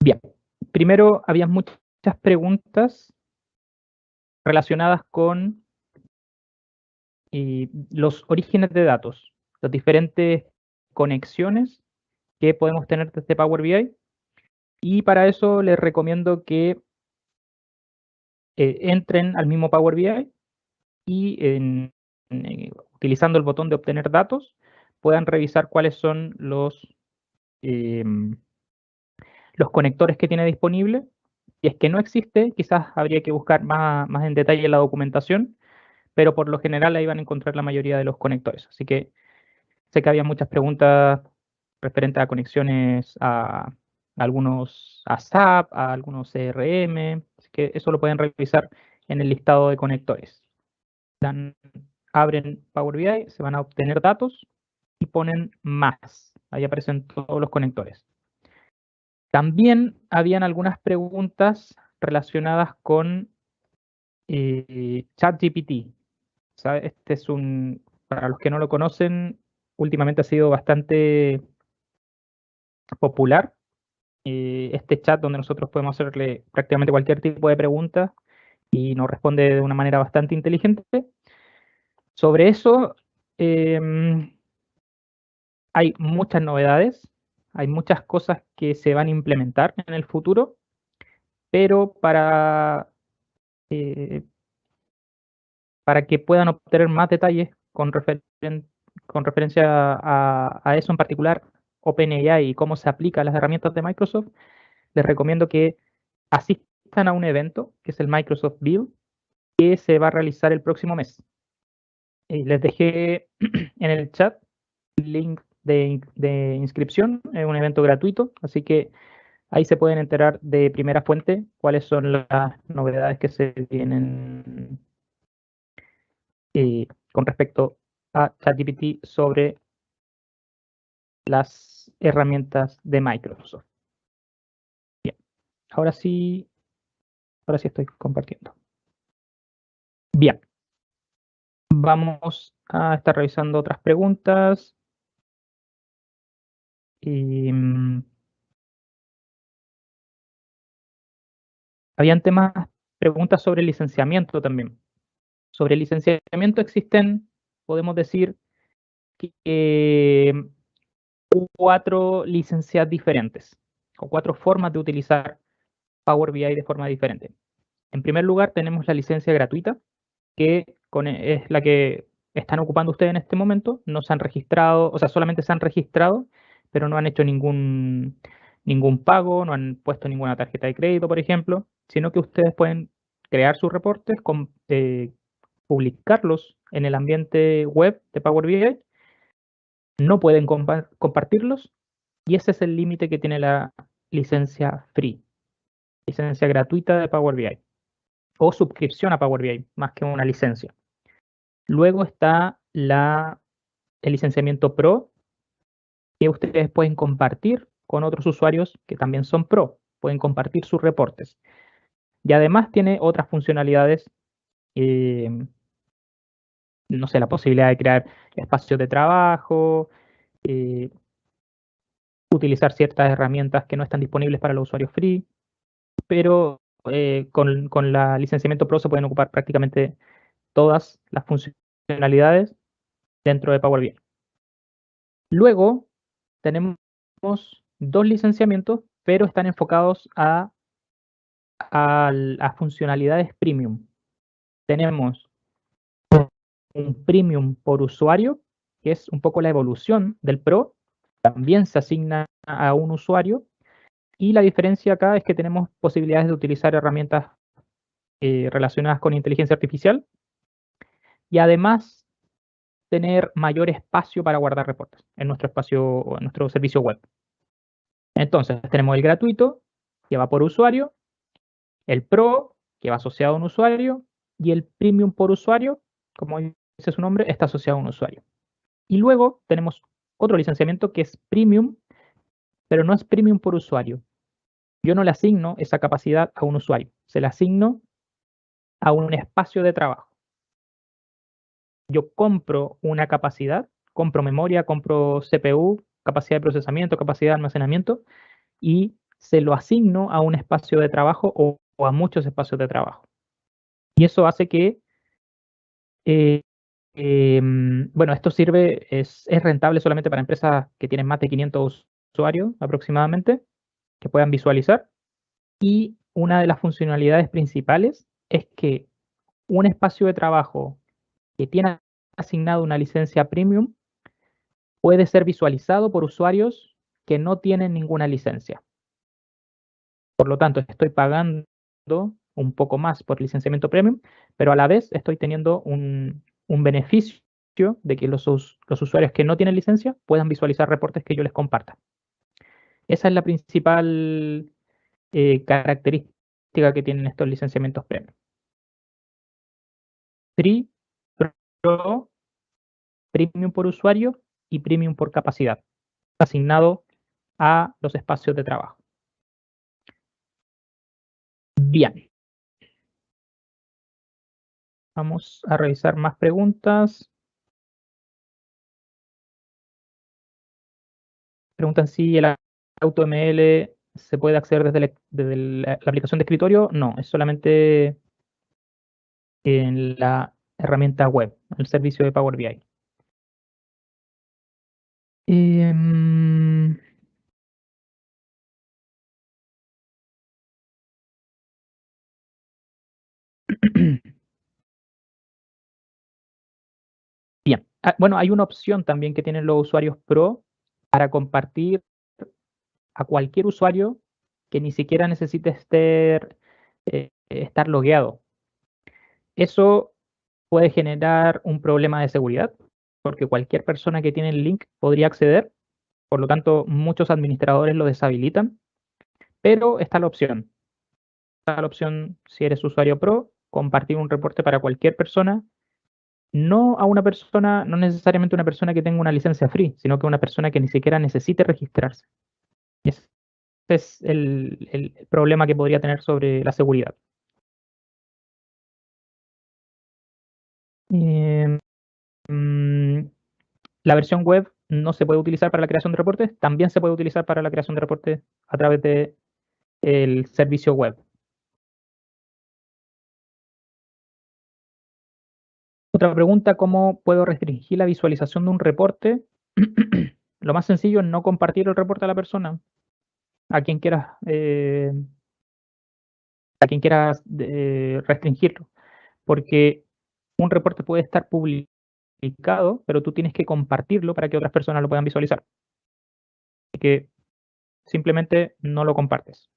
Bien, primero había muchas preguntas relacionadas con los orígenes de datos, las diferentes conexiones que podemos tener desde Power BI, y para eso les recomiendo que entren al mismo Power BI y utilizando el botón de obtener datos puedan revisar cuáles son los conectores que tiene disponible. Si es que no existe, quizás habría que buscar más en detalle la documentación, pero por lo general ahí van a encontrar la mayoría de los conectores. Así que sé que había muchas preguntas referentes a conexiones a algunos a SAP, a algunos CRM, así que eso lo pueden revisar en el listado de conectores. Abren Power BI, se van a obtener datos y ponen más. Ahí aparecen todos los conectores. También habían algunas preguntas relacionadas con ChatGPT. Este es para los que no lo conocen, últimamente ha sido bastante popular. Este chat donde nosotros podemos hacerle prácticamente cualquier tipo de pregunta y nos responde de una manera bastante inteligente. Sobre eso hay muchas novedades, hay muchas cosas que se van a implementar en el futuro, pero eh, para que puedan obtener más detalles con referencia a eso en particular, OpenAI y cómo se aplica a las herramientas de Microsoft, les recomiendo que asistan a un evento que es el Microsoft Build, que se va a realizar el próximo mes. Les dejé en el chat el link de inscripción, es un evento gratuito, así que ahí se pueden enterar de primera fuente cuáles son las novedades que se vienen con respecto a ChatGPT sobre las herramientas de Microsoft. Bien, ahora sí estoy compartiendo. Bien, vamos a estar revisando otras preguntas. Habían preguntas sobre licenciamiento también. Sobre licenciamiento existen, podemos decir, que 4 licencias diferentes o 4 formas de utilizar Power BI de forma diferente. En primer lugar, tenemos la licencia gratuita, que es la que están ocupando ustedes en este momento. No se han registrado, o sea, solamente se han registrado, pero no han hecho ningún pago, no han puesto ninguna tarjeta de crédito, por ejemplo, sino que ustedes pueden crear sus reportes, publicarlos en el ambiente web de Power BI, no pueden compartirlos, y ese es el límite que tiene la licencia free, licencia gratuita de Power BI, o suscripción a Power BI, más que una licencia. Luego está el licenciamiento Pro, que ustedes pueden compartir con otros usuarios que también son Pro, pueden compartir sus reportes. Y además tiene otras funcionalidades, no sé, la posibilidad de crear espacios de trabajo, utilizar ciertas herramientas que no están disponibles para los usuarios free, pero con la licenciamiento Pro se pueden ocupar prácticamente todas las funcionalidades dentro de Power BI. Luego tenemos 2 licenciamientos, pero están enfocados a funcionalidades premium. Tenemos un premium por usuario, que es un poco la evolución del Pro, también se asigna a un usuario, y la diferencia acá es que tenemos posibilidades de utilizar herramientas relacionadas con inteligencia artificial y además tener mayor espacio para guardar reportes en nuestro servicio web. Entonces tenemos el gratuito, que va por usuario, el Pro, que va asociado a un usuario, y el Premium por usuario, como dice su nombre, está asociado a un usuario. Y luego tenemos otro licenciamiento que es Premium, pero no es Premium por usuario. Yo no le asigno esa capacidad a un usuario, se la asigno a un espacio de trabajo. Yo compro una capacidad, compro memoria, compro CPU, capacidad de procesamiento, capacidad de almacenamiento, y se lo asigno a un espacio de trabajo o a muchos espacios de trabajo. Y eso hace que, bueno, esto sirve, es rentable solamente para empresas que tienen más de 500 usuarios aproximadamente, que puedan visualizar. Y una de las funcionalidades principales es que un espacio de trabajo que tiene asignado una licencia premium puede ser visualizado por usuarios que no tienen ninguna licencia. Por lo tanto, estoy pagando un poco más por licenciamiento premium, pero a la vez estoy teniendo un beneficio de que los usuarios que no tienen licencia puedan visualizar reportes que yo les comparta. Esa es la principal característica que tienen estos licenciamientos premium. Free, Pro, Premium por usuario y Premium por capacidad, asignado a los espacios de trabajo. Bien. Vamos a revisar más preguntas. Preguntan si el AutoML se puede acceder desde la aplicación de escritorio. No, es solamente en la herramienta web, el servicio de Power BI. Em, Bien. Bueno, hay una opción también que tienen los usuarios Pro para compartir a cualquier usuario que ni siquiera necesite estar logueado. Eso puede generar un problema de seguridad, porque cualquier persona que tiene el link podría acceder, por lo tanto muchos administradores lo deshabilitan, pero está la opción si eres usuario Pro, compartir un reporte para cualquier persona, no a una persona, no necesariamente una persona que tenga una licencia free, sino que una persona que ni siquiera necesite registrarse. Ese es el problema que podría tener sobre la seguridad. Eh, mm, La versión web no se puede utilizar para la creación de reportes, también se puede utilizar para la creación de reportes a través del servicio web. Otra pregunta, ¿cómo puedo restringir la visualización de un reporte? Lo más sencillo es no compartir el reporte a la persona, a quien quieras, restringirlo, porque un reporte puede estar publicado, pero tú tienes que compartirlo para que otras personas lo puedan visualizar. Así que simplemente no lo compartes.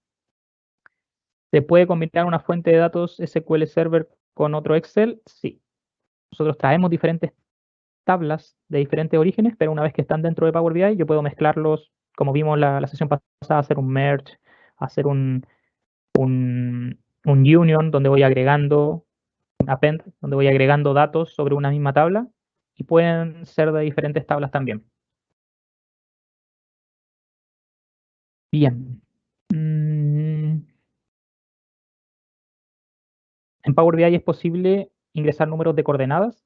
¿Se puede combinar una fuente de datos SQL Server con otro Excel? Sí. Nosotros traemos diferentes tablas de diferentes orígenes, pero una vez que están dentro de Power BI, yo puedo mezclarlos, como vimos la sesión pasada, hacer un merge, hacer un union donde voy agregando, un append donde voy agregando datos sobre una misma tabla y pueden ser de diferentes tablas también. Bien. En Power BI es posible ingresar números de coordenadas.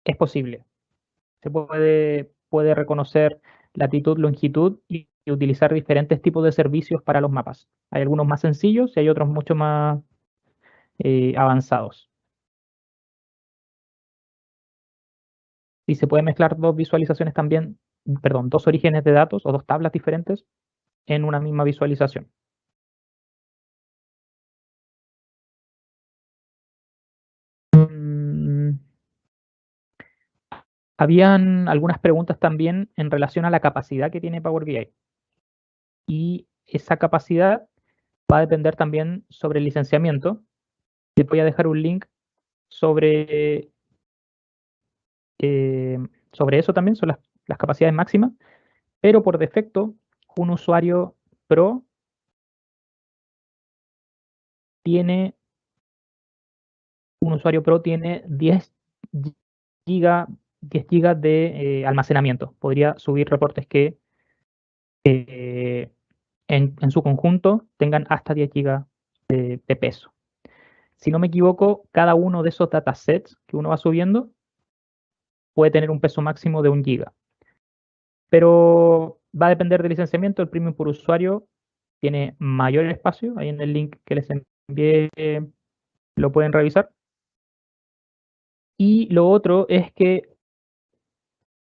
Es posible. Se puede reconocer latitud, longitud y utilizar diferentes tipos de servicios para los mapas. Hay algunos más sencillos y hay otros mucho más avanzados. Y se puede mezclar dos visualizaciones también, perdón, dos orígenes de datos o dos tablas diferentes en una misma visualización. Mm, Habían algunas preguntas también en relación a la capacidad que tiene Power BI. Y esa capacidad va a depender también sobre el licenciamiento. Te voy a dejar un link sobre, sobre eso también, son las capacidades máximas, pero por defecto un usuario Pro tiene, 10 gigas 10 gigas de almacenamiento. Podría subir reportes que eh, en su conjunto tengan hasta 10 gigas de peso. Si no me equivoco, cada uno de esos datasets que uno va subiendo puede tener un peso máximo de 1 giga. Pero va a depender del licenciamiento, el premium por usuario tiene mayor espacio. Ahí en el link que les envié lo pueden revisar. Y lo otro es que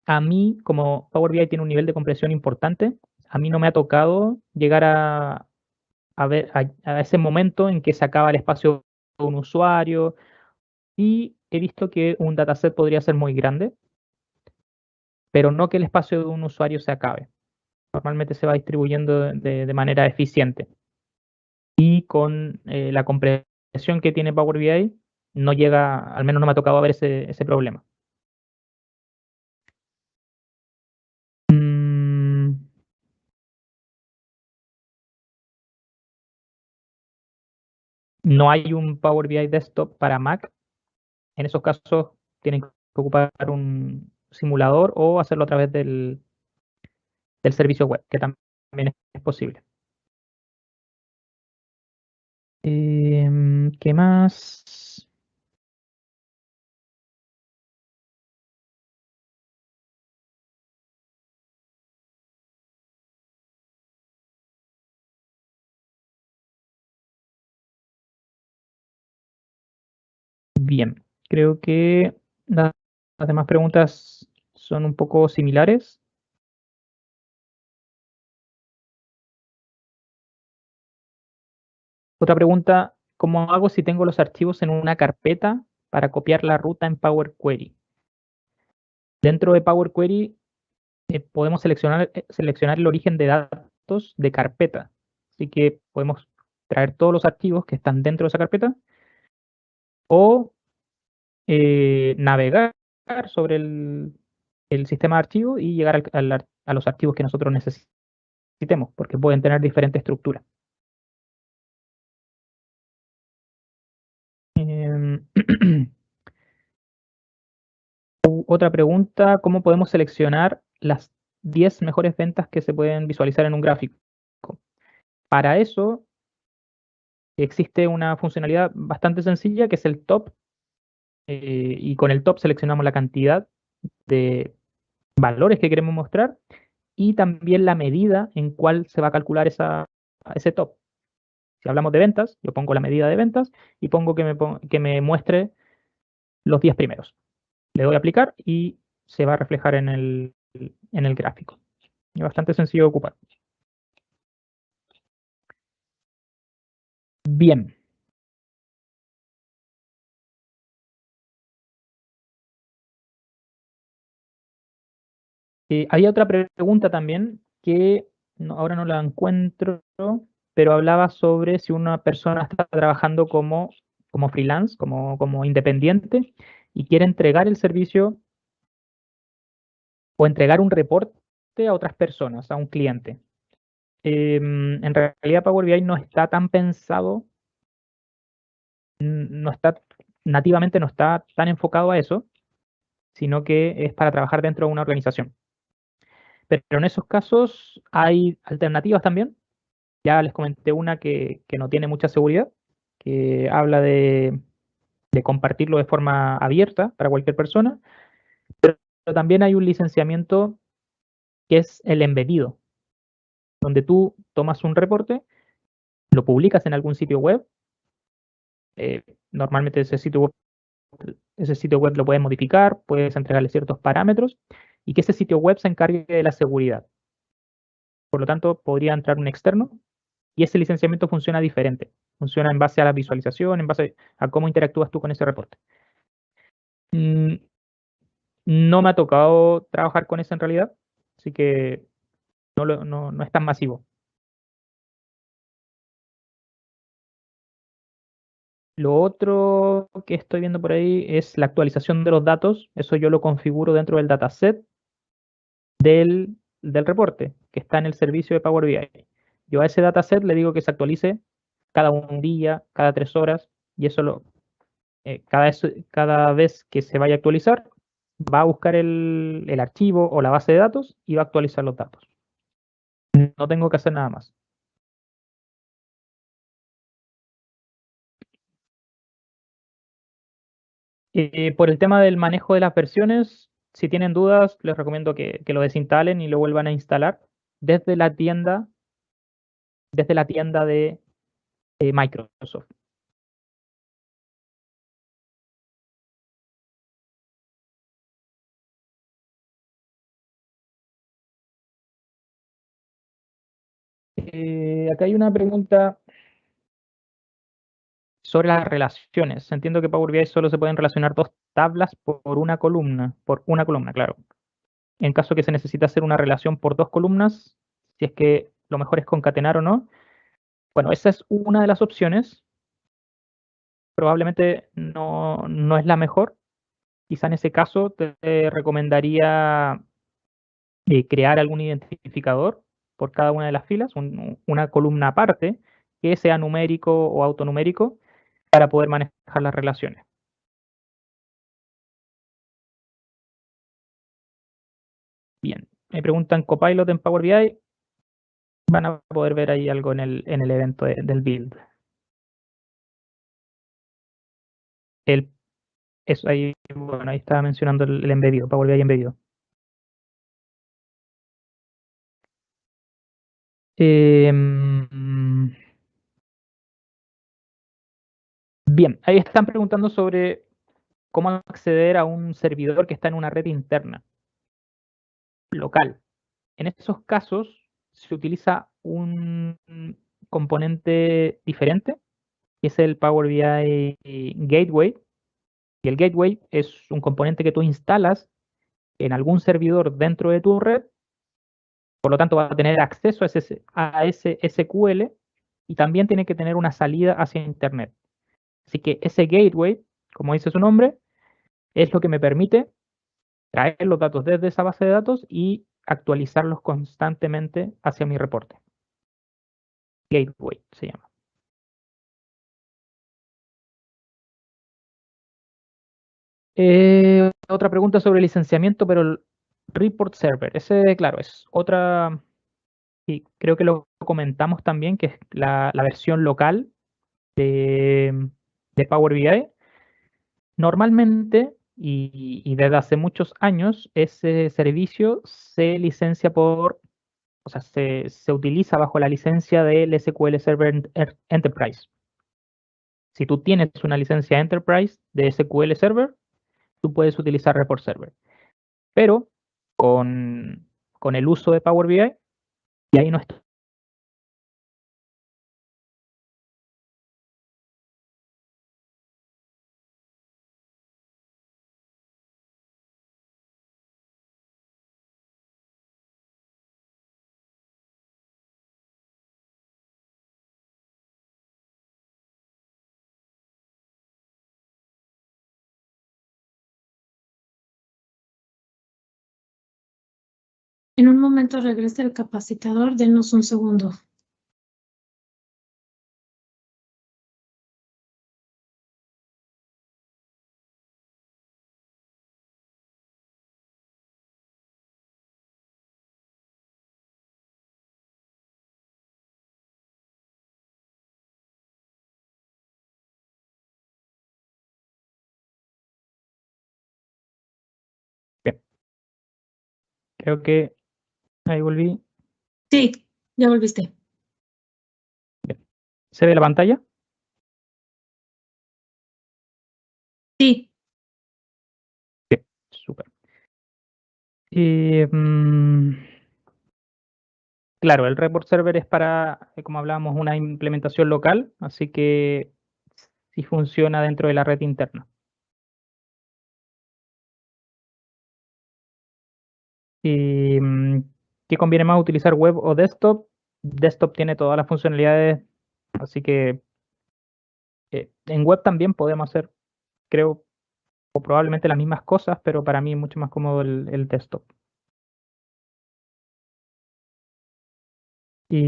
a mí, como Power BI tiene un nivel de compresión importante, a mí no me ha tocado llegar a ver a ese momento en que se acaba el espacio de un usuario, y he visto que un dataset podría ser muy grande, pero no que el espacio de un usuario se acabe. Normalmente se va distribuyendo de manera eficiente. Y con la compresión que tiene Power BI, no llega, al menos no me ha tocado ver ese problema. Mm, no hay un Power BI Desktop para Mac. En esos casos tienen que ocupar un simulador o hacerlo a través del servicio web, que también es posible. ¿Qué más? Bien, creo que las demás preguntas son un poco similares. Otra pregunta, ¿cómo hago si tengo los archivos en una carpeta para copiar la ruta en Power Query? Dentro de Power Query podemos seleccionar el origen de datos de carpeta. Así que podemos traer todos los archivos que están dentro de esa carpeta o navegar sobre el sistema de archivos y llegar a los archivos que nosotros necesitemos, porque pueden tener diferentes estructuras. Em, Otra pregunta, ¿cómo podemos seleccionar las 10 mejores ventas que se pueden visualizar en un gráfico? Para eso existe una funcionalidad bastante sencilla que es el top, y con el top seleccionamos la cantidad de valores que queremos mostrar y también la medida en cuál se va a calcular ese top. Si hablamos de ventas, yo pongo la medida de ventas y pongo que me muestre los 10 primeros. Le doy a aplicar y se va a reflejar en el gráfico. Es bastante sencillo de ocupar. Bien. Había otra pregunta también que ahora no la encuentro, pero hablaba sobre si una persona está trabajando como freelance, como independiente, y quiere entregar el servicio o entregar un reporte a otras personas, a un cliente. En realidad Power BI no está tan pensado, no está, nativamente no está tan enfocado a eso, sino que es para trabajar dentro de una organización. Pero en esos casos hay alternativas también. Ya les comenté una que no tiene mucha seguridad, que habla de compartirlo de forma abierta para cualquier persona, pero también hay un licenciamiento que es el embedido, donde tú tomas un reporte, lo publicas en algún sitio web, normalmente ese sitio web lo puedes modificar, puedes entregarle ciertos parámetros y que ese sitio web se encargue de la seguridad. Por lo tanto, podría entrar un externo y ese licenciamiento funciona diferente. Funciona en base a la visualización, en base a cómo interactúas tú con ese reporte. Mm, no me ha tocado trabajar con eso en realidad, así que no es tan masivo. Lo otro que estoy viendo por ahí es la actualización de los datos. Eso yo lo configuro dentro del dataset del reporte, que está en el servicio de Power BI. Yo a ese dataset le digo que se actualice cada un día, cada 3 horas, y eso cada vez que se vaya a actualizar, va a buscar el archivo o la base de datos y va a actualizar los datos. No tengo que hacer nada más. Por el tema del manejo de las versiones, si tienen dudas, les recomiendo que lo desinstalen y lo vuelvan a instalar desde la tienda desde la tienda de Microsoft. Acá hay una pregunta sobre las relaciones. Entiendo que Power BI solo se pueden relacionar dos tablas por una columna, claro. En caso que se necesite hacer una relación por dos columnas, si es que lo mejor es concatenar o no. Bueno, esa es una de las opciones. Probablemente no es la mejor. Quizá en ese caso te recomendaría crear algún identificador por cada una de las filas, una columna aparte, que sea numérico o autonumérico, para poder manejar las relaciones. Bien, me preguntan Copilot en Power BI, van a poder ver ahí algo en el evento del build. Eso ahí, bueno, ahí estaba mencionando el embedido, Power BI embedido. Bien, ahí están preguntando sobre cómo acceder a un servidor que está en una red interna, local. En esos casos se utiliza un componente diferente, que es el Power BI Gateway. Y el Gateway es un componente que tú instalas en algún servidor dentro de tu red, por lo tanto va a tener acceso a ese SQL y también tiene que tener una salida hacia Internet. Así que ese Gateway, como dice su nombre, es lo que me permite traer los datos desde esa base de datos y actualizarlos constantemente hacia mi reporte. Gateway se llama. Otra pregunta sobre licenciamiento, pero el report server. Ese, claro, es otra, y creo que lo comentamos también, que es la versión local de Power BI. Normalmente, y desde hace muchos años, ese servicio se licencia o sea, se utiliza bajo la licencia del SQL Server Enterprise. Si tú tienes una licencia Enterprise de SQL Server, tú puedes utilizar Report Server. Pero con el uso de Power BI, y ahí no está. En un momento regresa el capacitador, denos un segundo. Bien, creo que ahí volví. Sí, ya volviste. Bien. ¿Se ve la pantalla? Sí. Bien, súper. Claro, el report server es para, como hablábamos, una implementación local, así que sí funciona dentro de la red interna. Y, ¿qué conviene más utilizar, web o desktop? Desktop tiene todas las funcionalidades, así que en web también podemos hacer, creo, o probablemente las mismas cosas, pero para mí es mucho más cómodo el desktop. Y,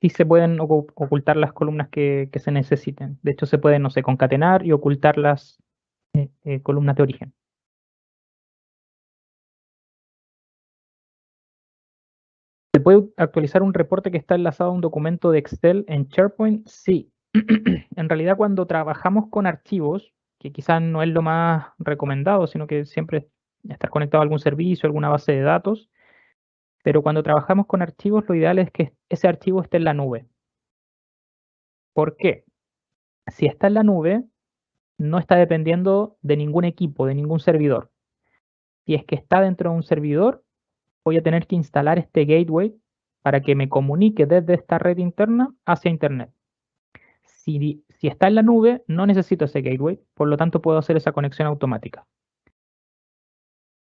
sí se pueden ocultar las columnas que se necesiten. De hecho, se pueden, no sé, concatenar y ocultar las columnas de origen. ¿Se puede actualizar un reporte que está enlazado a un documento de Excel en SharePoint? Sí. En realidad, cuando trabajamos con archivos que quizás no es lo más recomendado, sino que siempre estar conectado a algún servicio, alguna base de datos. Pero cuando trabajamos con archivos, lo ideal es que ese archivo esté en la nube. ¿Por qué? Si está en la nube, no está dependiendo de ningún equipo, de ningún servidor. Si es que está dentro de un servidor, voy a tener que instalar este gateway para que me comunique desde esta red interna hacia Internet. Si está en la nube, no necesito ese gateway, por lo tanto puedo hacer esa conexión automática.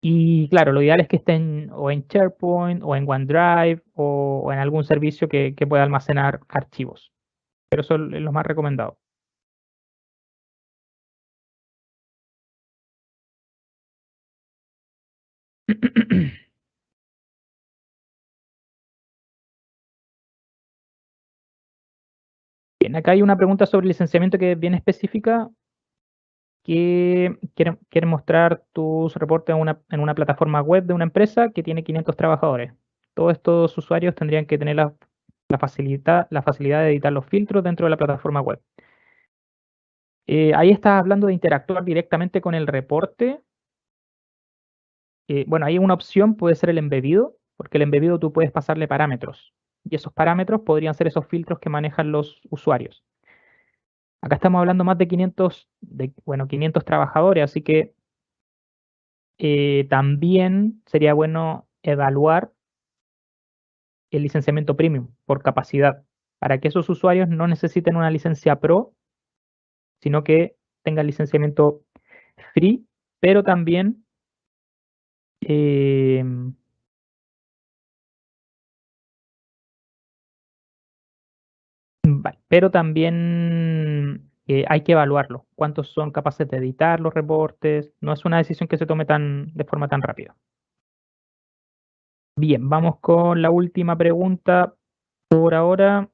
Y claro, lo ideal es que estén o en SharePoint o en OneDrive o en algún servicio que pueda almacenar archivos. Pero eso es lo más recomendado. Bien, acá hay una pregunta sobre licenciamiento que es bien específica, que quiere mostrar tus reportes en una plataforma web de una empresa que tiene 500 trabajadores. Todos estos usuarios tendrían que tener la facilidad de editar los filtros dentro de la plataforma web. Ahí estás hablando de interactuar directamente con el reporte. Bueno, ahí una opción puede ser el embebido, porque el embebido tú puedes pasarle parámetros, y esos parámetros podrían ser esos filtros que manejan los usuarios. Acá estamos hablando más de 500, 500 trabajadores, así que también sería bueno evaluar el licenciamiento premium por capacidad, para que esos usuarios no necesiten una licencia pro, sino que tengan licenciamiento free, pero también eh, vale, pero también hay que evaluarlo, cuántos son capaces de editar los reportes, no es una decisión que se tome de forma tan rápida. Bien, vamos con la última pregunta por ahora.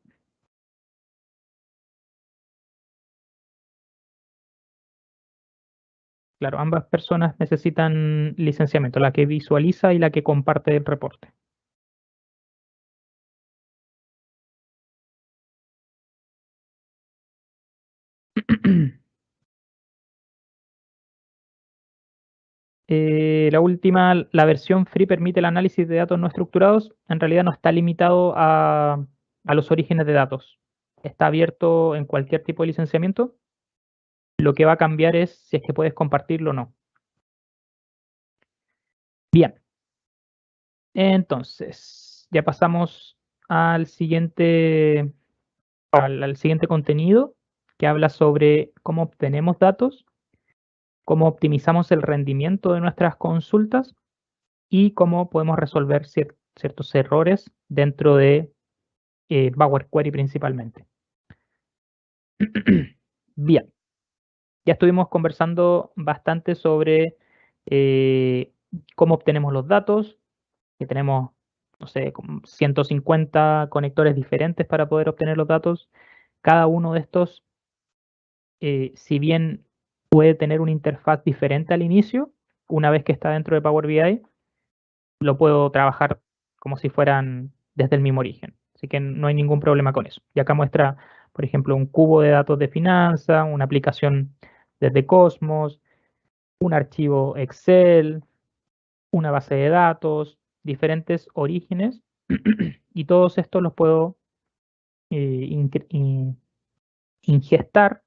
Claro, ambas personas necesitan licenciamiento, la que visualiza y la que comparte el reporte. La última, la versión free permite el análisis de datos no estructurados. En realidad no está limitado a los orígenes de datos. Está abierto en cualquier tipo de licenciamiento. Lo que va a cambiar es si es que puedes compartirlo o no. Bien, entonces ya pasamos al siguiente contenido, que habla sobre cómo obtenemos datos, cómo optimizamos el rendimiento de nuestras consultas y cómo podemos resolver ciertos errores dentro de Power Query principalmente. Bien, ya estuvimos conversando bastante sobre cómo obtenemos los datos, que tenemos, no sé, como 150 conectores diferentes para poder obtener los datos. Cada uno de estos, si bien puede tener una interfaz diferente al inicio, una vez que está dentro de Power BI, lo puedo trabajar como si fueran desde el mismo origen. Así que no hay ningún problema con eso. Y acá muestra, por ejemplo, un cubo de datos de finanzas, una aplicación desde Cosmos, un archivo Excel, una base de datos, diferentes orígenes, y todos estos los puedo ingestar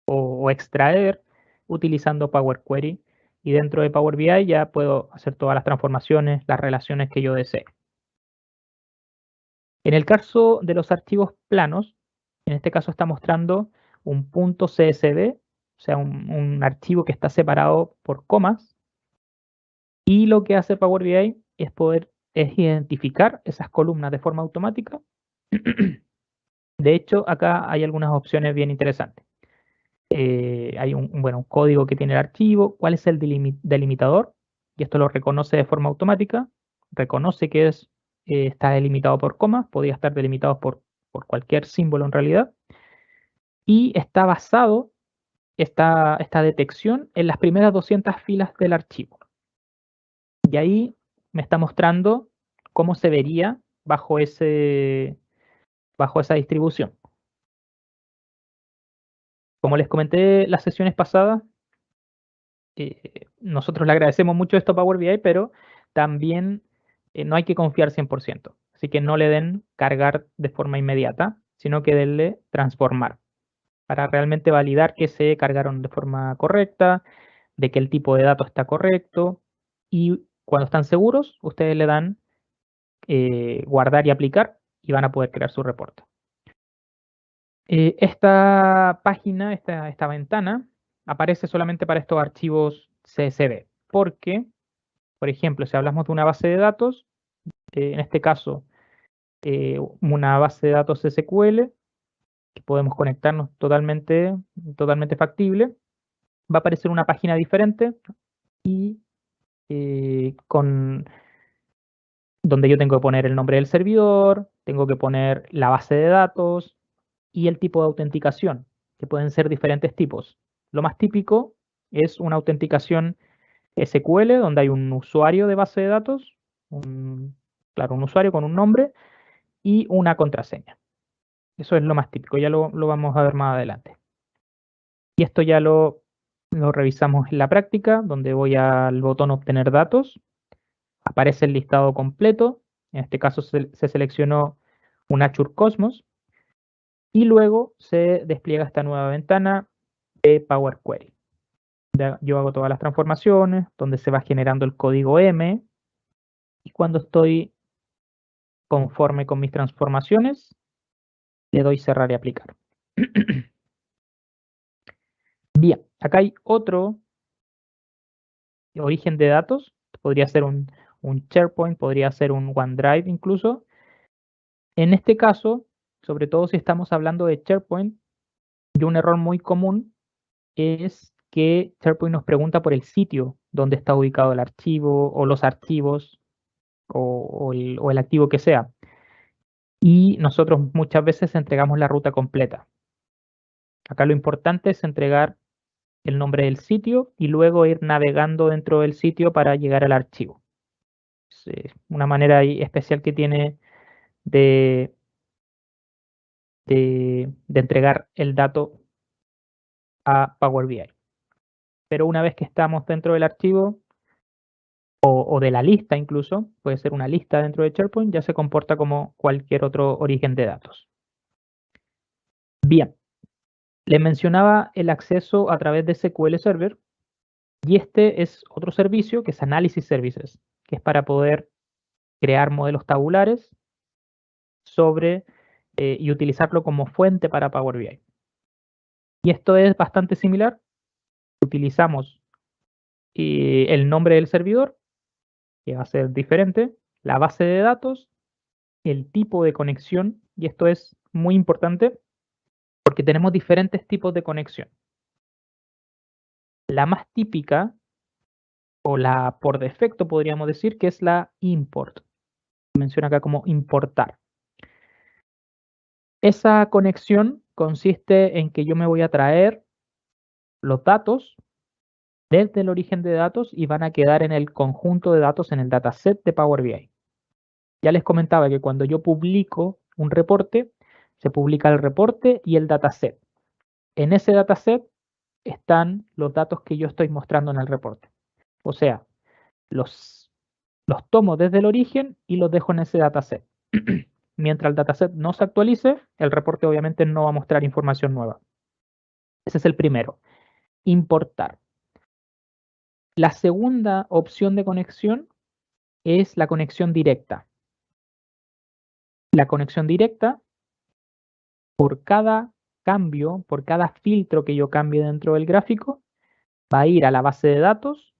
o extraer utilizando Power Query. Y dentro de Power BI ya puedo hacer todas las transformaciones, las relaciones que yo desee. En el caso de los archivos planos, en este caso está mostrando un punto CSV, o sea, un archivo que está separado por comas, y lo que hace Power BI es identificar esas columnas de forma automática. De hecho, acá hay algunas opciones bien interesantes. Hay un código que tiene el archivo, cuál es el delimitador, y esto lo reconoce de forma automática, reconoce que está delimitado por comas, podría estar delimitado por cualquier símbolo en realidad, y está basado esta detección en las primeras 200 filas del archivo. Y ahí me está mostrando cómo se vería bajo esa distribución. Como les comenté las sesiones pasadas, nosotros le agradecemos mucho esto a Power BI, pero también no hay que confiar 100%. Así que no le den cargar de forma inmediata, sino que denle transformar para realmente validar que se cargaron de forma correcta, de que el tipo de dato está correcto, y cuando están seguros, ustedes le dan guardar y aplicar y van a poder crear su reporte. Esta página, esta ventana, aparece solamente para estos archivos CSV, porque, por ejemplo, si hablamos de una base de datos, en este caso, una base de datos SQL, que podemos conectarnos totalmente factible, va a aparecer una página diferente y donde yo tengo que poner el nombre del servidor, tengo que poner la base de datos y el tipo de autenticación, que pueden ser diferentes tipos. Lo más típico es una autenticación SQL, donde hay un usuario de base de datos, claro, un usuario con un nombre y una contraseña. Eso es lo más típico, ya lo vamos a ver más adelante. Y esto ya lo revisamos en la práctica, donde voy al botón obtener datos, aparece el listado completo, en este caso se seleccionó un Azure Cosmos, y luego se despliega esta nueva ventana de Power Query. Yo hago todas las transformaciones, donde se va generando el código M, y cuando estoy conforme con mis transformaciones, le doy cerrar y aplicar. Bien, acá hay otro origen de datos, podría ser un SharePoint, podría ser un OneDrive incluso. En este caso, sobre todo si estamos hablando de SharePoint, y un error muy común es que SharePoint nos pregunta por el sitio donde está ubicado el archivo o los archivos o el activo que sea. Y nosotros muchas veces entregamos la ruta completa. Acá lo importante es entregar el nombre del sitio y luego ir navegando dentro del sitio para llegar al archivo. Es una manera especial que tiene de entregar el dato a Power BI. Pero una vez que estamos dentro del archivo o de la lista incluso, puede ser una lista dentro de SharePoint, ya se comporta como cualquier otro origen de datos. Bien, les mencionaba el acceso a través de SQL Server, y este es otro servicio que es Analysis Services, que es para poder crear modelos tabulares sobre y utilizarlo como fuente para Power BI. Y esto es bastante similar. Utilizamos el nombre del servidor, que va a ser diferente, la base de datos, el tipo de conexión, y esto es muy importante porque tenemos diferentes tipos de conexión. La más típica, o la por defecto podríamos decir, que es la import. Menciona acá como importar. Esa conexión consiste en que yo me voy a traer los datos desde el origen de datos y van a quedar en el conjunto de datos en el dataset de Power BI. Ya les comentaba que cuando yo publico un reporte, se publica el reporte y el dataset. En ese dataset están los datos que yo estoy mostrando en el reporte. O sea, los tomo desde el origen y los dejo en ese dataset. Mientras el dataset no se actualice, el reporte obviamente no va a mostrar información nueva. Ese es el primero, importar. La segunda opción de conexión es la conexión directa. La conexión directa, por cada cambio, por cada filtro que yo cambie dentro del gráfico, va a ir a la base de datos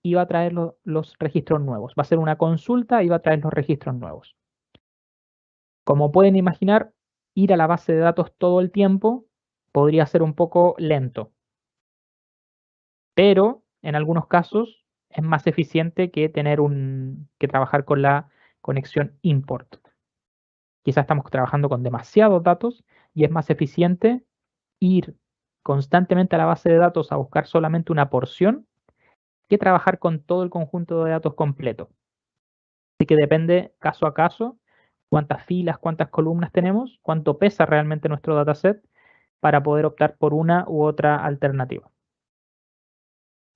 y va a traer los registros nuevos. Va a ser una consulta y va a traer los registros nuevos. Como pueden imaginar, ir a la base de datos todo el tiempo podría ser un poco lento, pero en algunos casos es más eficiente que que trabajar con la conexión import. Quizás estamos trabajando con demasiados datos y es más eficiente ir constantemente a la base de datos a buscar solamente una porción que trabajar con todo el conjunto de datos completo. Así que depende caso a caso cuántas filas, cuántas columnas tenemos, cuánto pesa realmente nuestro dataset para poder optar por una u otra alternativa.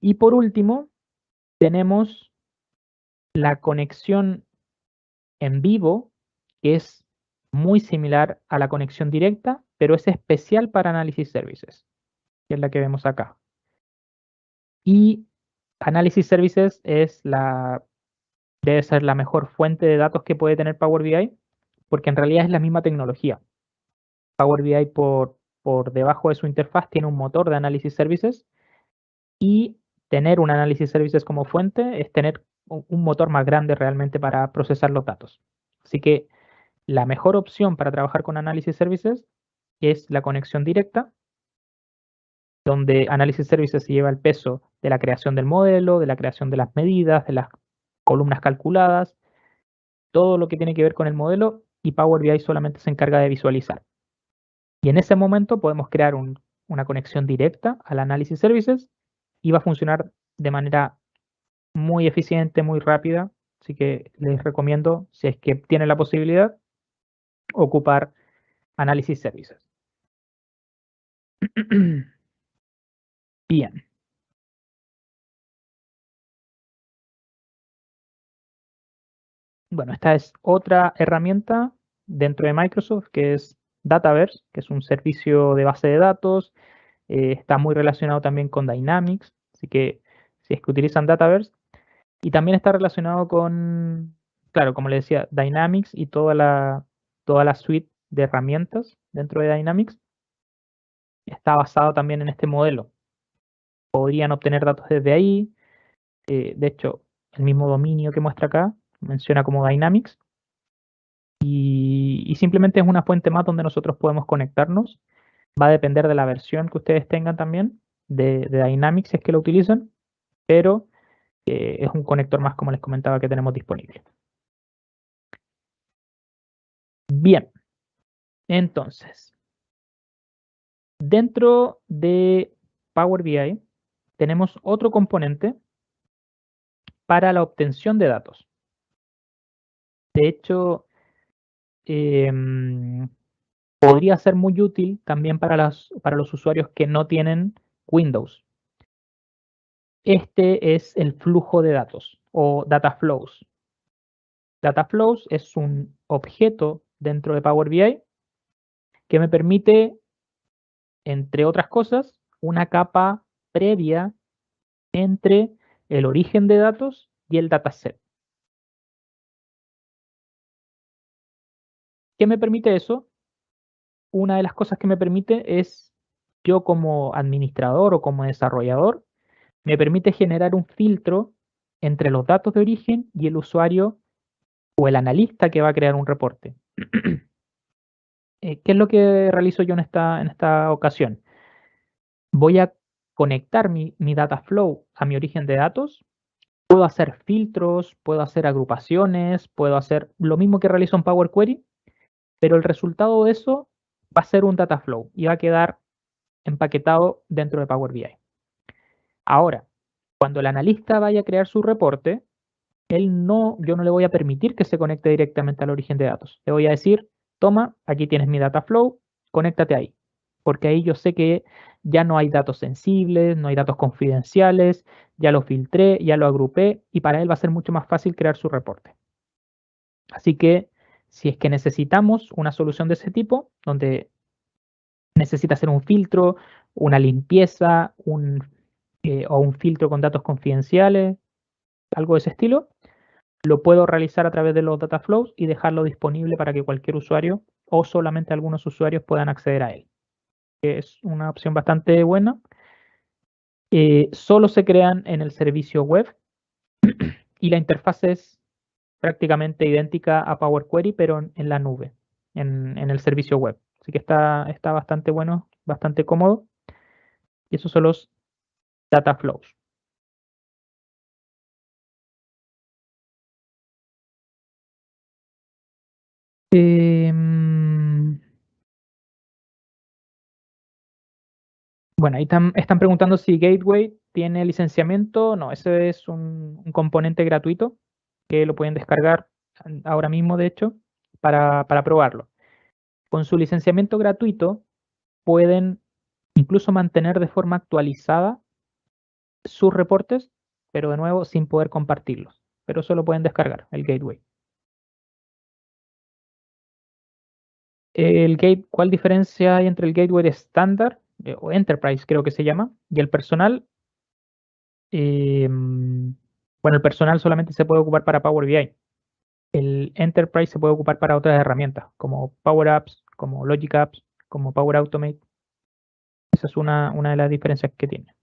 Y por último, tenemos la conexión en vivo, que es muy similar a la conexión directa, pero es especial para Analysis Services, que es la que vemos acá. Y Analysis Services debe ser la mejor fuente de datos que puede tener Power BI, porque en realidad es la misma tecnología. Power BI por debajo de su interfaz tiene un motor de Analysis Services, y tener un Analysis Services como fuente es tener un motor más grande realmente para procesar los datos. Así que la mejor opción para trabajar con Analysis Services es la conexión directa, donde Analysis Services se lleva el peso de la creación del modelo, de la creación de las medidas, de las columnas calculadas, todo lo que tiene que ver con el modelo, y Power BI solamente se encarga de visualizar. Y en ese momento podemos crear una conexión directa al Analysis Services y va a funcionar de manera muy eficiente, muy rápida. Así que les recomiendo, si es que tienen la posibilidad, ocupar Analysis Services. Bien. Bueno, esta es otra herramienta dentro de Microsoft, que es Dataverse, que es un servicio de base de datos. Está muy relacionado también con Dynamics, así que si es que utilizan Dataverse, y también está relacionado con, claro, como les decía, Dynamics y toda la suite de herramientas dentro de Dynamics está basado también en este modelo. Podrían obtener datos desde ahí. De hecho, el mismo dominio que muestra acá menciona como Dynamics, y simplemente es una fuente más donde nosotros podemos conectarnos. Va a depender de la versión que ustedes tengan también de Dynamics si es que lo utilizan, pero es un conector más, como les comentaba, que tenemos disponible. Bien, entonces, dentro de Power BI tenemos otro componente para la obtención de datos. De hecho, podría ser muy útil también para los usuarios que no tienen Windows. Este es el flujo de datos o data flows. Data flows es un objeto dentro de Power BI que me permite, entre otras cosas, una capa previa entre el origen de datos y el dataset. ¿Qué me permite eso? Una de las cosas que me permite es, yo como administrador o como desarrollador, me permite generar un filtro entre los datos de origen y el usuario o el analista que va a crear un reporte. ¿Qué es lo que realizo yo en esta ocasión? Voy a conectar mi data flow a mi origen de datos. Puedo hacer filtros, puedo hacer agrupaciones, puedo hacer lo mismo que realizo en Power Query, pero el resultado de eso va a ser un data flow y va a quedar empaquetado dentro de Power BI. Ahora, cuando el analista vaya a crear su reporte, yo no le voy a permitir que se conecte directamente al origen de datos. Le voy a decir, toma, aquí tienes mi data flow, conéctate ahí. Porque ahí yo sé que ya no hay datos sensibles, no hay datos confidenciales, ya lo filtré, ya lo agrupé, y para él va a ser mucho más fácil crear su reporte. Así que si es que necesitamos una solución de ese tipo, donde necesita hacer un filtro, una limpieza, o un filtro con datos confidenciales, algo de ese estilo, lo puedo realizar a través de los data flows y dejarlo disponible para que cualquier usuario o solamente algunos usuarios puedan acceder a él. Es una opción bastante buena. Solo se crean en el servicio web y la interfaz es prácticamente idéntica a Power Query, pero en la nube, en el servicio web. Así que está bastante bueno, bastante cómodo. Y esos son los data flows. Bueno, ahí están preguntando si Gateway tiene licenciamiento. No, ese es un componente gratuito que lo pueden descargar ahora mismo, de hecho, para probarlo. Con su licenciamiento gratuito pueden incluso mantener de forma actualizada sus reportes, pero de nuevo sin poder compartirlos. Pero solo pueden descargar el gateway. ¿Cuál diferencia hay entre el gateway estándar o Enterprise creo que se llama y el personal? Bueno, el personal solamente se puede ocupar para Power BI. El Enterprise se puede ocupar para otras herramientas, como Power Apps, como Logic Apps, como Power Automate. Esa es una de las diferencias que tiene.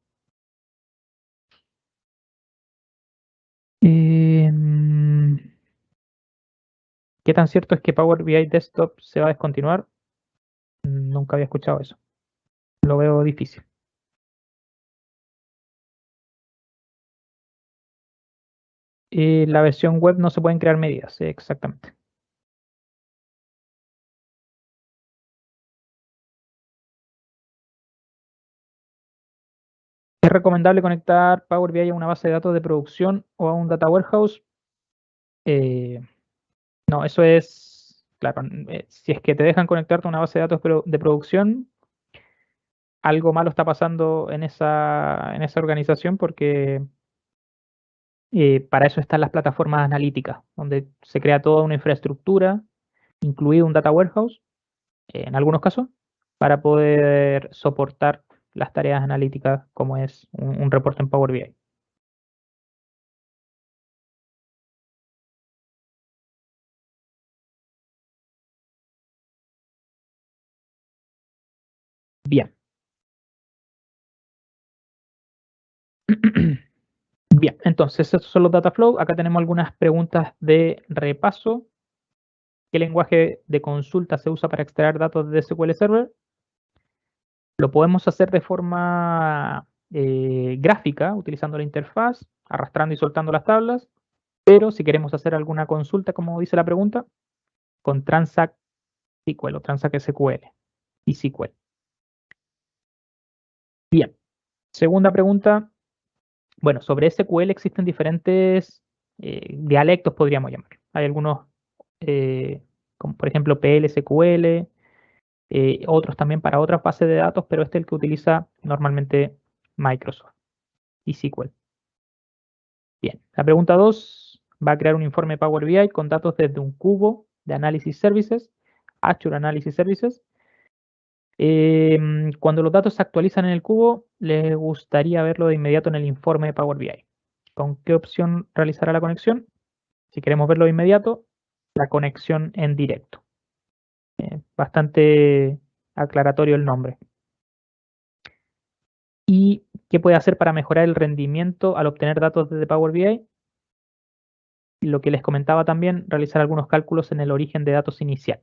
¿Qué tan cierto es que Power BI Desktop se va a descontinuar? Nunca había escuchado eso. Lo veo difícil. La versión web no se pueden crear medidas, exactamente. ¿Es recomendable conectar Power BI a una base de datos de producción o a un data warehouse? No, eso es, claro, si es que te dejan conectarte a una base de datos de producción, algo malo está pasando en esa organización porque para eso están las plataformas analíticas, donde se crea toda una infraestructura, incluido un data warehouse, en algunos casos, para poder soportar las tareas analíticas como es un reporte en Power BI. Bien. Bien, entonces estos son los data flow. Acá tenemos algunas preguntas de repaso. ¿Qué lenguaje de consulta se usa para extraer datos de SQL Server? Lo podemos hacer de forma gráfica, utilizando la interfaz, arrastrando y soltando las tablas, pero si queremos hacer alguna consulta, como dice la pregunta, con Transact SQL o Transact SQL y SQL. Bien, segunda pregunta. Bueno, sobre SQL existen diferentes dialectos, podríamos llamar. Hay algunos, como por ejemplo PL/SQL, otros también para otras bases de datos, pero este es el que utiliza normalmente Microsoft y SQL. Bien, la pregunta 2 va a crear un informe Power BI con datos desde un cubo de Analysis Services, Azure Analysis Services. Cuando los datos se actualizan en el cubo, les gustaría verlo de inmediato en el informe de Power BI. ¿Con qué opción realizará la conexión? Si queremos verlo de inmediato, la conexión en directo. Bastante aclaratorio el nombre. ¿Y qué puede hacer para mejorar el rendimiento al obtener datos desde Power BI? Lo que les comentaba también, realizar algunos cálculos en el origen de datos inicial.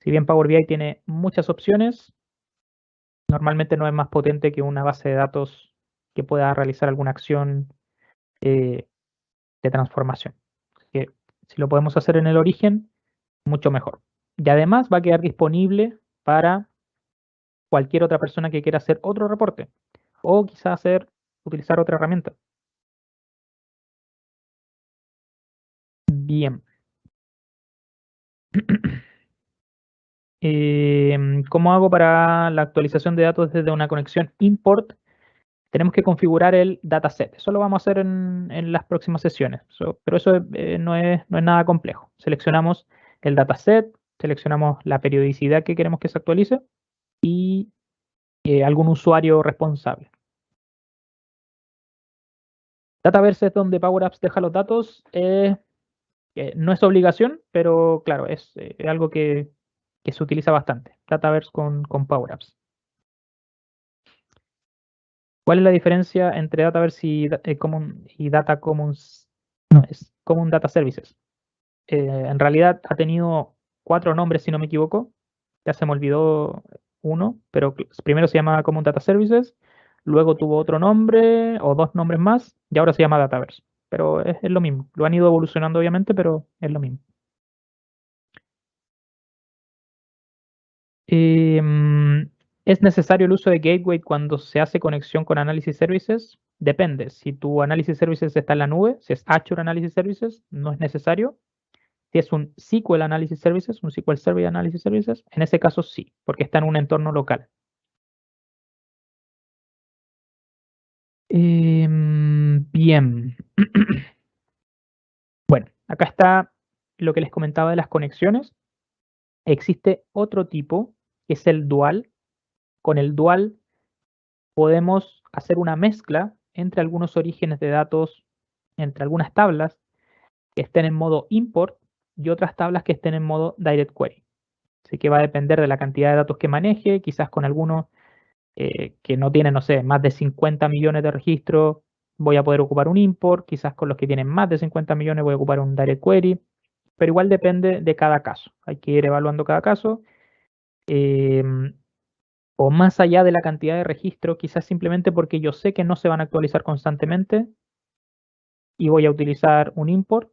Si bien Power BI tiene muchas opciones, normalmente no es más potente que una base de datos que pueda realizar alguna acción de transformación. Así que si lo podemos hacer en el origen, mucho mejor. Y además va a quedar disponible para cualquier otra persona que quiera hacer otro reporte o quizá utilizar otra herramienta. Bien. ¿Cómo hago para la actualización de datos desde una conexión import? Tenemos que configurar el dataset. Eso lo vamos a hacer en las próximas sesiones. Pero eso no es nada complejo. Seleccionamos el dataset, seleccionamos la periodicidad que queremos que se actualice y algún usuario responsable. Dataverse es donde Power Apps deja los datos. No es obligación, pero claro, es algo que se utiliza bastante. Dataverse con Power Apps. ¿Cuál es la diferencia entre Dataverse y Data Commons? No, es Common Data Services. En realidad ha tenido 4 nombres, si no me equivoco. Ya se me olvidó uno, pero primero se llamaba Common Data Services, luego tuvo otro nombre o 2 nombres más, y ahora se llama Dataverse. Pero es lo mismo. Lo han ido evolucionando, obviamente, pero es lo mismo. ¿Es necesario el uso de Gateway cuando se hace conexión con Analysis Services? Depende. Si tu Analysis Services está en la nube, si es Azure Analysis Services, no es necesario. Si es un SQL Analysis Services, un SQL Server Analysis Services, en ese caso sí, porque está en un entorno local. Bien. Bueno, acá está lo que les comentaba de las conexiones. Existe otro tipo, que es el dual. Con el dual podemos hacer una mezcla entre algunos orígenes de datos, entre algunas tablas que estén en modo import y otras tablas que estén en modo direct query. Así que va a depender de la cantidad de datos que maneje, quizás con algunos que no tienen, no sé, más de 50 millones de registros, voy a poder ocupar un import, quizás con los que tienen más de 50 millones voy a ocupar un direct query, pero igual depende de cada caso. Hay que ir evaluando cada caso. O más allá de la cantidad de registros, quizás simplemente porque yo sé que no se van a actualizar constantemente y voy a utilizar un import.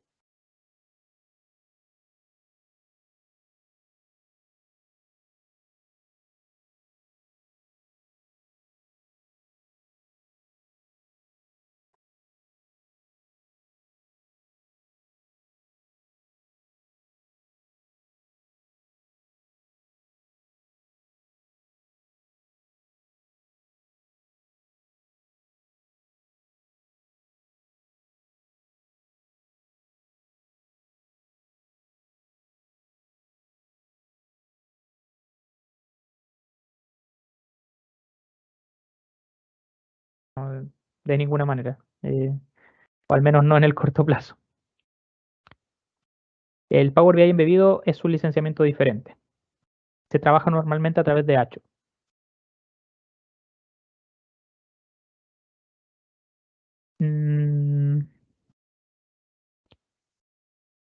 No, de ninguna manera, o al menos no en el corto plazo. El Power BI embebido es un licenciamiento diferente. Se trabaja normalmente a través de Acho.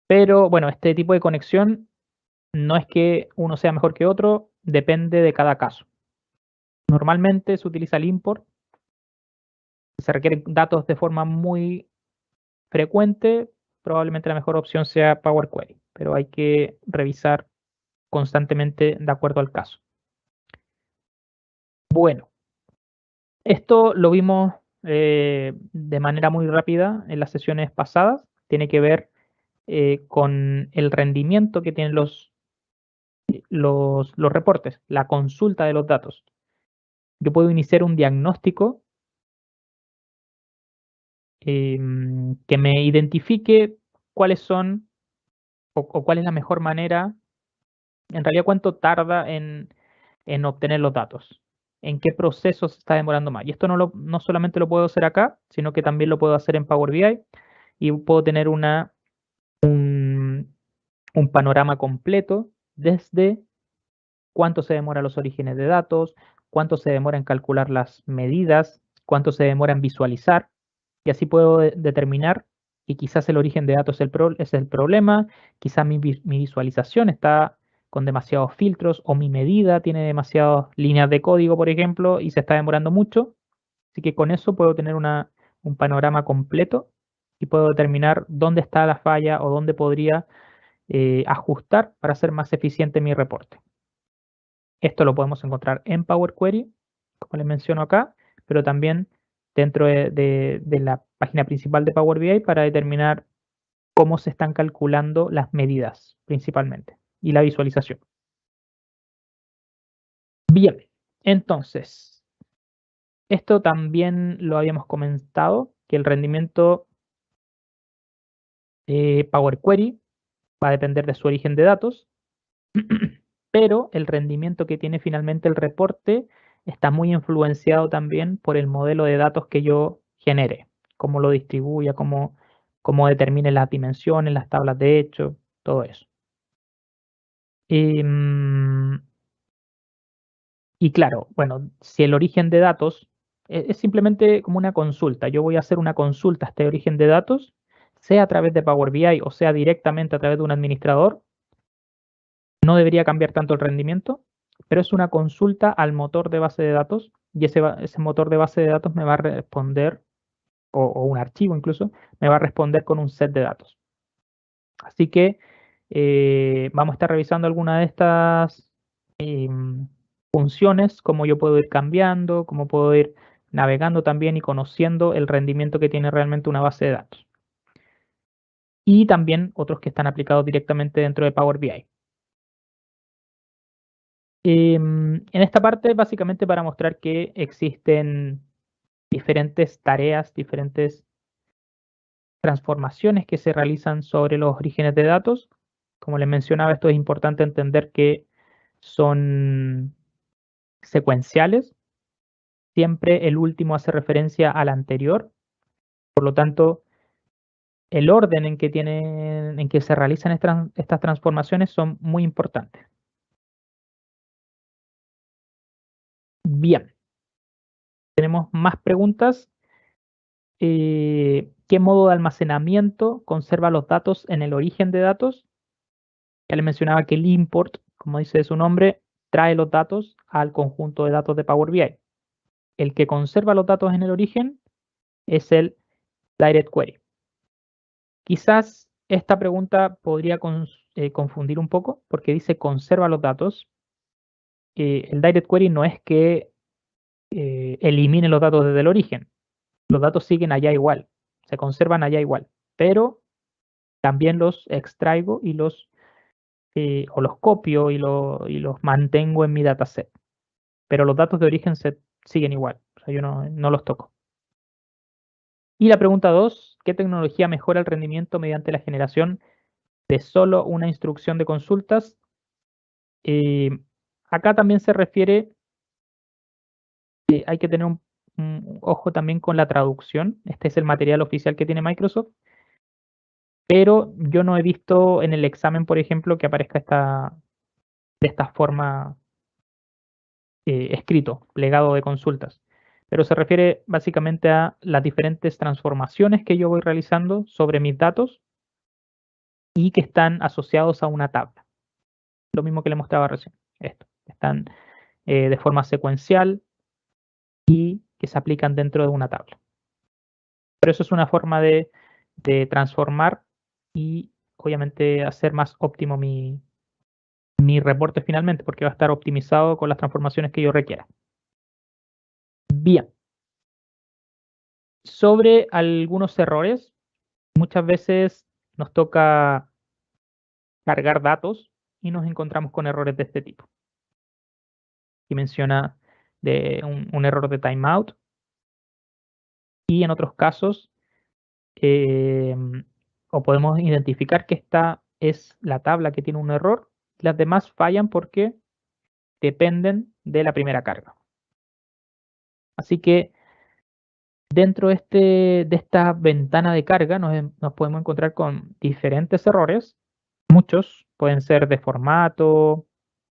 Pero bueno, este tipo de conexión no es que uno sea mejor que otro, depende de cada caso. Normalmente se utiliza el import, se requieren datos de forma muy frecuente, probablemente la mejor opción sea Power Query, pero hay que revisar constantemente de acuerdo al caso. Bueno, esto lo vimos de manera muy rápida en las sesiones pasadas, tiene que ver con el rendimiento que tienen los reportes, la consulta de los datos. Yo puedo iniciar un diagnóstico que me identifique cuáles son o cuál es la mejor manera, en realidad cuánto tarda en obtener los datos, en qué proceso se está demorando más. Y esto no solamente lo puedo hacer acá, sino que también lo puedo hacer en Power BI y puedo tener un panorama completo desde cuánto se demora los orígenes de datos, cuánto se demora en calcular las medidas, cuánto se demora en visualizar, y así puedo determinar que quizás el origen de datos es el problema, quizás mi visualización está con demasiados filtros o mi medida tiene demasiadas líneas de código, por ejemplo, y se está demorando mucho. Así que con eso puedo tener un panorama completo y puedo determinar dónde está la falla o dónde podría ajustar para hacer más eficiente mi reporte. Esto lo podemos encontrar en Power Query, como les menciono acá, pero también dentro de la página principal de Power BI para determinar cómo se están calculando las medidas principalmente y la visualización. Bien, entonces, esto también lo habíamos comentado, que el rendimiento Power Query va a depender de su origen de datos, pero el rendimiento que tiene finalmente el reporte está muy influenciado también por el modelo de datos que yo genere, cómo lo distribuya, cómo determine las dimensiones, las tablas de hecho, todo eso. Y claro, bueno, si el origen de datos es simplemente como una consulta, yo voy a hacer una consulta a este origen de datos, sea a través de Power BI o sea directamente a través de un administrador, no debería cambiar tanto el rendimiento, pero es una consulta al motor de base de datos y ese motor de base de datos me va a responder, o un archivo incluso, me va a responder con un set de datos. Así que vamos a estar revisando alguna de estas funciones, cómo yo puedo ir cambiando, cómo puedo ir navegando también y conociendo el rendimiento que tiene realmente una base de datos. Y también otros que están aplicados directamente dentro de Power BI. En esta parte, básicamente para mostrar que existen diferentes tareas, diferentes transformaciones que se realizan sobre los orígenes de datos. Como les mencionaba, esto es importante entender que son secuenciales. Siempre el último hace referencia al anterior. Por lo tanto, el orden en que se realizan estas transformaciones son muy importantes. Bien, tenemos más preguntas. ¿Qué modo de almacenamiento conserva los datos en el origen de datos? Ya les mencionaba que el import, como dice su nombre, trae los datos al conjunto de datos de Power BI. El que conserva los datos en el origen es el Direct Query. Quizás esta pregunta podría confundir un poco porque dice conserva los datos. El Direct Query no es que elimine los datos desde el origen. Los datos siguen allá igual, se conservan allá igual, pero también los extraigo y los copio y los mantengo en mi dataset. Pero los datos de origen siguen igual, o sea, yo no los toco. Y la pregunta 2, ¿qué tecnología mejora el rendimiento mediante la generación de solo una instrucción de consultas? Acá también se refiere, hay que tener un ojo también con la traducción. Este es el material oficial que tiene Microsoft, pero yo no he visto en el examen, por ejemplo, que aparezca de esta forma escrito, plegado de consultas. Pero se refiere básicamente a las diferentes transformaciones que yo voy realizando sobre mis datos y que están asociados a una tabla. Lo mismo que le mostraba recién. Esto. Están de forma secuencial y que se aplican dentro de una tabla. Pero eso es una forma de transformar y obviamente hacer más óptimo mi reporte finalmente, porque va a estar optimizado con las transformaciones que yo requiera. Bien. Sobre algunos errores, muchas veces nos toca cargar datos y nos encontramos con errores de este tipo. Aquí menciona de un error de timeout y en otros casos o podemos identificar que esta es la tabla que tiene un error, las demás fallan porque dependen de la primera carga. Así que dentro de esta ventana de carga nos podemos encontrar con diferentes errores. Muchos pueden ser de formato,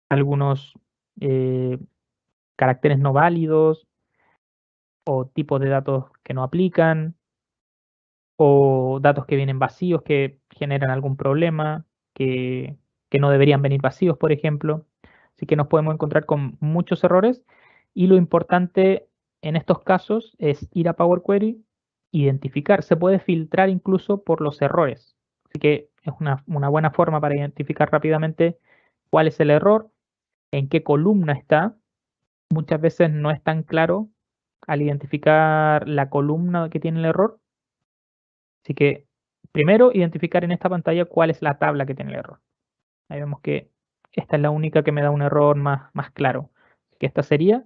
algunos caracteres no válidos o tipos de datos que no aplican o datos que vienen vacíos que generan algún problema, que no deberían venir vacíos, por ejemplo. Así que nos podemos encontrar con muchos errores y lo importante en estos casos es ir a Power Query, identificar, se puede filtrar incluso por los errores. Así que es una buena forma para identificar rápidamente cuál es el error, en qué columna está. Muchas veces no es tan claro al identificar la columna que tiene el error. Así que primero identificar en esta pantalla cuál es la tabla que tiene el error. Ahí vemos que esta es la única que me da un error más claro. Así que esta sería,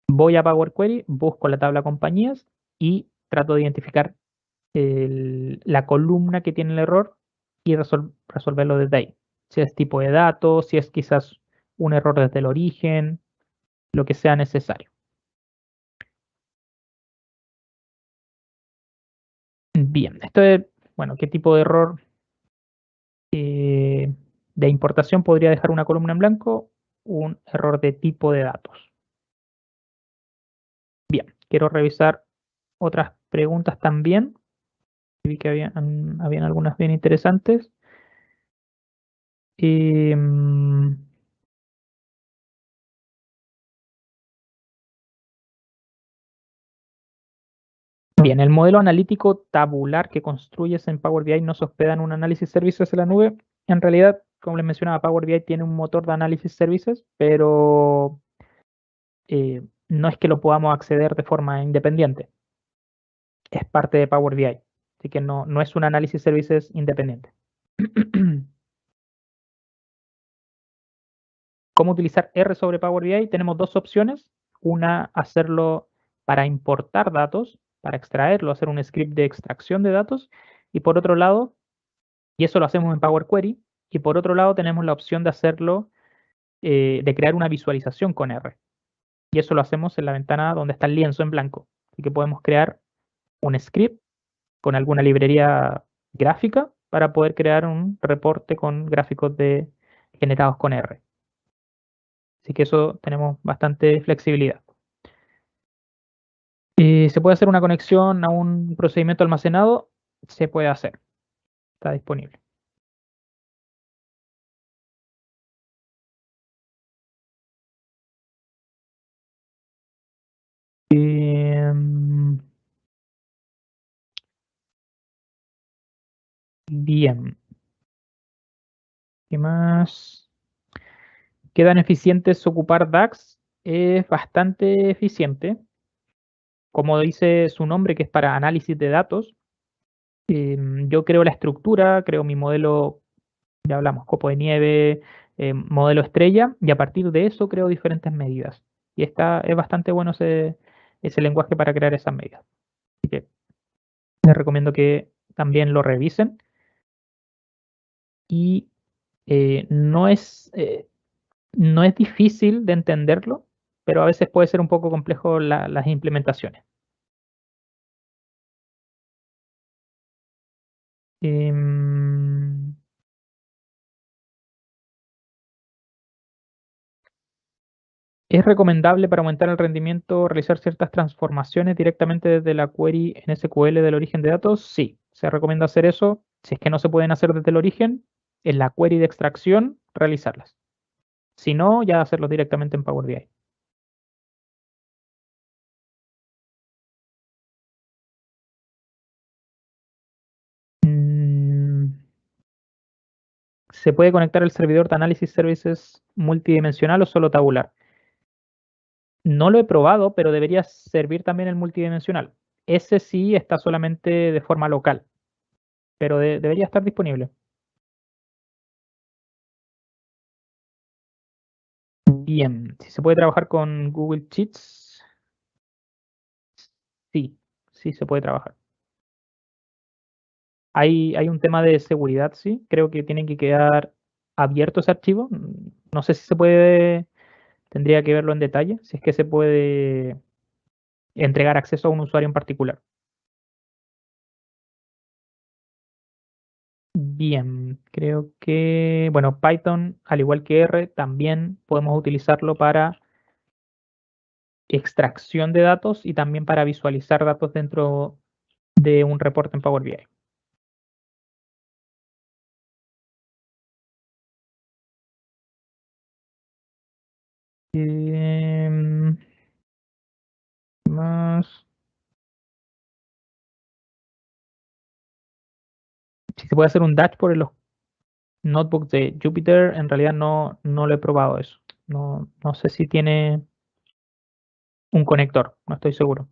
voy a Power Query, busco la tabla compañías y trato de identificar la columna que tiene el error y resolverlo desde ahí. Si es tipo de datos, si es quizás un error desde el origen, lo que sea necesario. Bien, esto es, bueno, ¿qué tipo de error de importación podría dejar una columna en blanco? Un error de tipo de datos. Bien, quiero revisar otras preguntas también. Vi que habían algunas bien interesantes. Bien, el modelo analítico tabular que construyes en Power BI no se hospeda en un análisis servicios en la nube. En realidad, como les mencionaba, Power BI tiene un motor de análisis servicios, pero no es que lo podamos acceder de forma independiente. Es parte de Power BI, así que no es un análisis servicios independiente. ¿Cómo utilizar R sobre Power BI? Tenemos dos opciones. Una, hacerlo para importar datos, para extraerlo, hacer un script de extracción de datos, y por otro lado, y eso lo hacemos en Power Query, y por otro lado tenemos la opción de hacerlo, de crear una visualización con R. Y eso lo hacemos en la ventana donde está el lienzo en blanco. Así que podemos crear un script con alguna librería gráfica para poder crear un reporte con gráficos generados con R. Así que eso tenemos bastante flexibilidad. ¿Se puede hacer una conexión a un procedimiento almacenado? Se puede hacer. Está disponible. Bien. ¿Qué más? ¿Qué tan eficiente es ocupar DAX? Es bastante eficiente. Como dice su nombre, que es para análisis de datos, yo creo la estructura, creo mi modelo, ya hablamos, copo de nieve, modelo estrella, y a partir de eso creo diferentes medidas. Y es bastante bueno ese lenguaje para crear esas medidas. Así que les recomiendo que también lo revisen. Y eh, no es, eh, no es difícil de entenderlo, pero a veces puede ser un poco complejo las implementaciones. Em, ¿Es recomendable para aumentar el rendimiento realizar ciertas transformaciones directamente desde la query en SQL del origen de datos? Sí, se recomienda hacer eso. Si es que no se pueden hacer desde el origen, en la query de extracción, realizarlas. Si no, ya hacerlos directamente en Power BI. Mm, ¿Se puede conectar el servidor de análisis services multidimensional o solo tabular? No lo he probado, pero debería servir también el multidimensional. Ese sí está solamente de forma local, pero debería estar disponible. Bien, si se puede trabajar con Google Sheets, sí, sí se puede trabajar. Hay un tema de seguridad, sí, creo que tiene que quedar abierto ese archivo. No sé si se puede, tendría que verlo en detalle, si es que se puede entregar acceso a un usuario en particular. Bien, creo que, bueno, Python, al igual que R, también podemos utilizarlo para extracción de datos y también para visualizar datos dentro de un reporte en Power BI. Em, más, si se puede hacer un dashboard en los notebooks de Jupyter, en realidad no lo he probado eso. No sé si tiene un conector, no estoy seguro.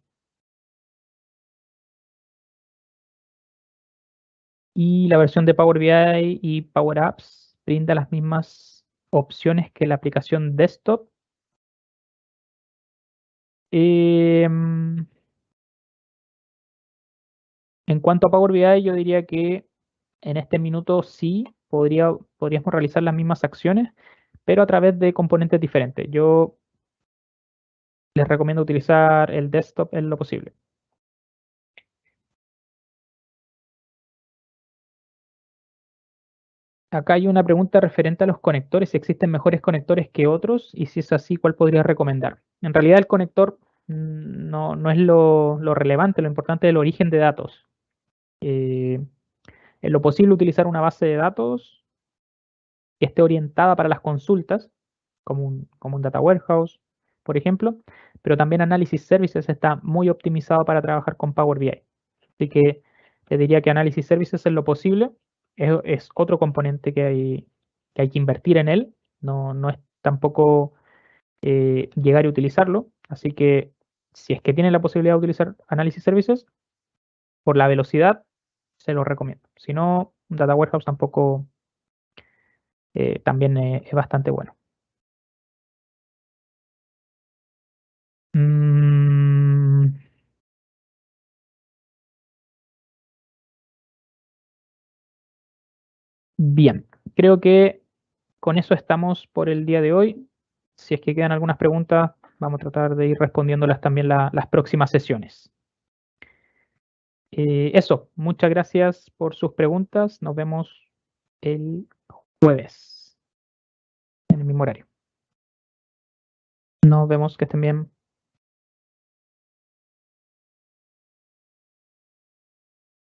Y la versión de Power BI y Power Apps brinda las mismas opciones que la aplicación desktop. Em, en cuanto a Power BI, yo diría que en este minuto sí podríamos realizar las mismas acciones, pero a través de componentes diferentes. Yo les recomiendo utilizar el desktop en lo posible. Acá hay una pregunta referente a los conectores, si existen mejores conectores que otros y si es así, ¿cuál podría recomendar? En realidad el conector no es lo relevante, lo importante es el origen de datos. Eh, en lo posible utilizar una base de datos que esté orientada para las consultas, como un data warehouse, por ejemplo, pero también Analysis Services está muy optimizado para trabajar con Power BI. Así que te diría que Analysis Services en lo posible es otro componente que hay que invertir en él, no es tampoco llegar y utilizarlo, así que si es que tienen la posibilidad de utilizar Analysis Services, por la velocidad, se lo recomiendo. Si no, Data Warehouse tampoco también es bastante bueno. Mm, Bien, creo que con eso estamos por el día de hoy. Si es que quedan algunas preguntas, vamos a tratar de ir respondiéndolas también las próximas sesiones. Eso, muchas gracias por sus preguntas. Nos vemos el jueves en el mismo horario. Nos vemos, que estén bien.